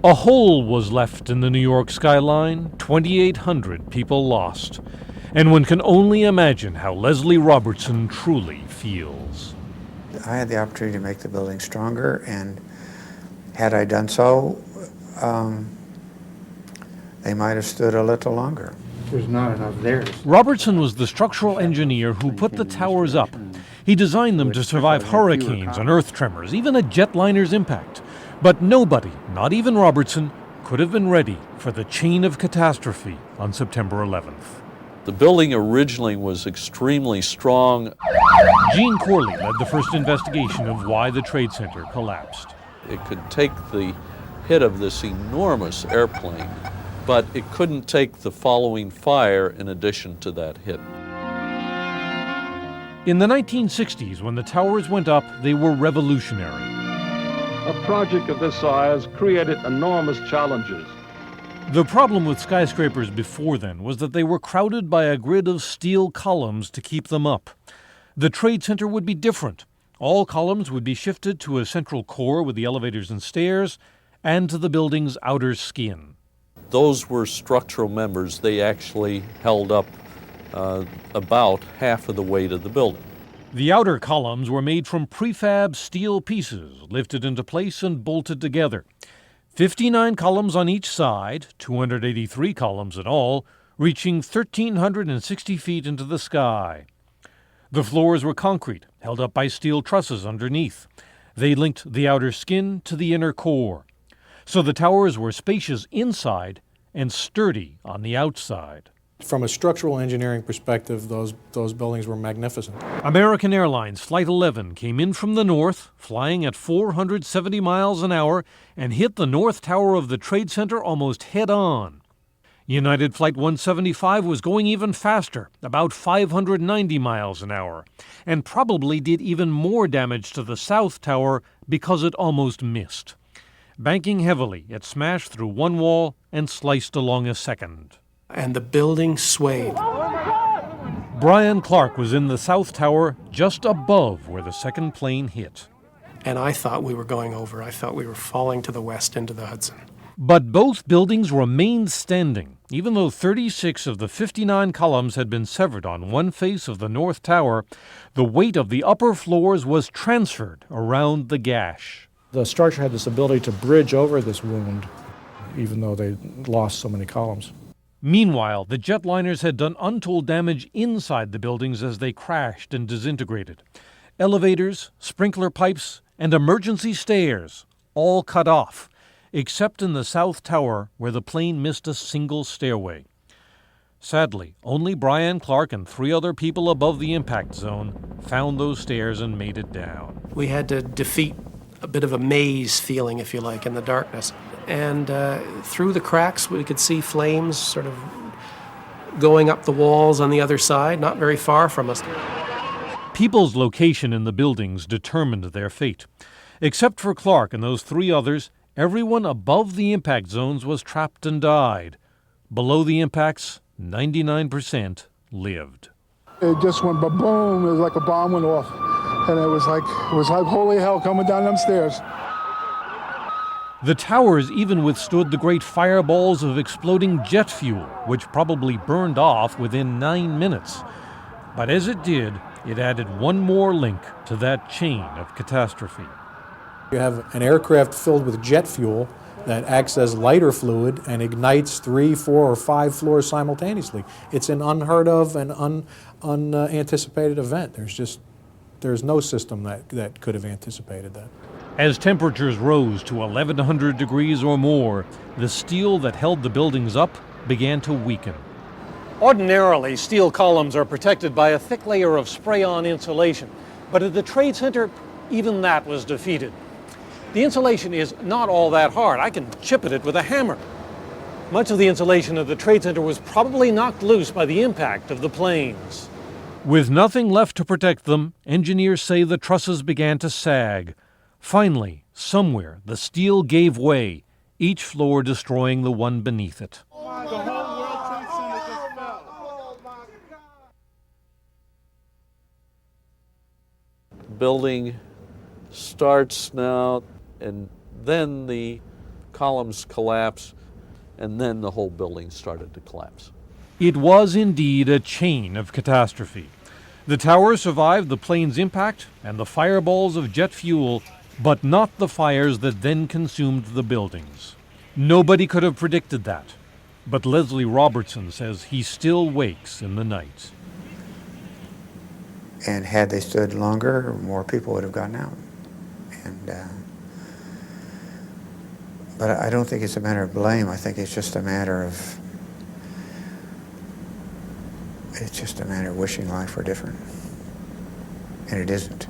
A hole was left in the New York skyline, 2,800 people lost. And one can only imagine how Leslie Robertson truly feels. I had the opportunity to make the building stronger, and had I done so, they might have stood a little longer. There's not enough there. Robertson was the structural engineer who put the towers up. He designed them to survive hurricanes and earth tremors, even a jetliner's impact. But nobody, not even Robertson, could have been ready for the chain of catastrophe on September 11th. The building originally was extremely strong. Gene Corley led the first investigation of why the Trade Center collapsed. It could take the hit of this enormous airplane, but it couldn't take the following fire in addition to that hit. In the 1960s, when the towers went up, they were revolutionary. A project of this size created enormous challenges. The problem with skyscrapers before then was that they were crowded by a grid of steel columns to keep them up. The Trade Center would be different. All columns would be shifted to a central core with the elevators and stairs, and to the building's outer skin. Those were structural members. They actually held up about half of the weight of the building. The outer columns were made from prefab steel pieces, lifted into place and bolted together. 59 columns on each side, 283 columns in all, reaching 1,360 feet into the sky. The floors were concrete, held up by steel trusses underneath. They linked the outer skin to the inner core. So the towers were spacious inside and sturdy on the outside. From a structural engineering perspective, those buildings were magnificent. American Airlines Flight 11 came in from the north, flying at 470 miles an hour, and hit the north tower of the Trade Center almost head-on. United Flight 175 was going even faster, about 590 miles an hour, and probably did even more damage to the south tower because it almost missed. Banking heavily, it smashed through one wall and sliced along a second. And the building swayed. Brian Clark was in the south tower just above where the second plane hit. And I thought we were going over. I thought we were falling to the west into the Hudson. But both buildings remained standing, even though 36 of the 59 columns had been severed on one face of the north tower. The weight of the upper floors was transferred around the gash. The structure had this ability to bridge over this wound, even though they lost so many columns. Meanwhile, the jetliners had done untold damage inside the buildings as they crashed and disintegrated. Elevators, sprinkler pipes, and emergency stairs, all cut off, except in the south tower where the plane missed a single stairway. Sadly, only Brian Clark and 3 other people above the impact zone found those stairs and made it down. We had to defeat a bit of a maze feeling, if you like, in the darkness. And through the cracks, we could see flames sort of going up the walls on the other side, not very far from us. People's location in the buildings determined their fate. Except for Clark and those 3 others, everyone above the impact zones was trapped and died. Below the impacts, 99% lived. It just went ba-boom. It was like a bomb went off. And it was like holy hell coming down them stairs. The towers even withstood the great fireballs of exploding jet fuel, which probably burned off within 9 minutes. But as it did, it added one more link to that chain of catastrophe. You have an aircraft filled with jet fuel that acts as lighter fluid and ignites 3, 4, or 5 floors simultaneously. It's an unheard of and unanticipated event. There's no system that could have anticipated that. As temperatures rose to 1,100 degrees or more, the steel that held the buildings up began to weaken. Ordinarily, steel columns are protected by a thick layer of spray-on insulation, but at the Trade Center, even that was defeated. The insulation is not all that hard. I can chip at it with a hammer. Much of the insulation of the Trade Center was probably knocked loose by the impact of the planes. With nothing left to protect them, engineers say the trusses began to sag. Finally, somewhere, the steel gave way, each floor destroying the one beneath it. The whole World Trade Center just fell. Building starts now, and then the columns collapse, and then the whole building started to collapse. It was indeed a chain of catastrophe. The tower survived the plane's impact and the fireballs of jet fuel, but not the fires that then consumed the buildings. Nobody could have predicted that, but Leslie Robertson says he still wakes in the night. And had they stood longer, more people would have gotten out. And but I don't think it's a matter of blame. I think it's just a matter of wishing life were different. And it isn't.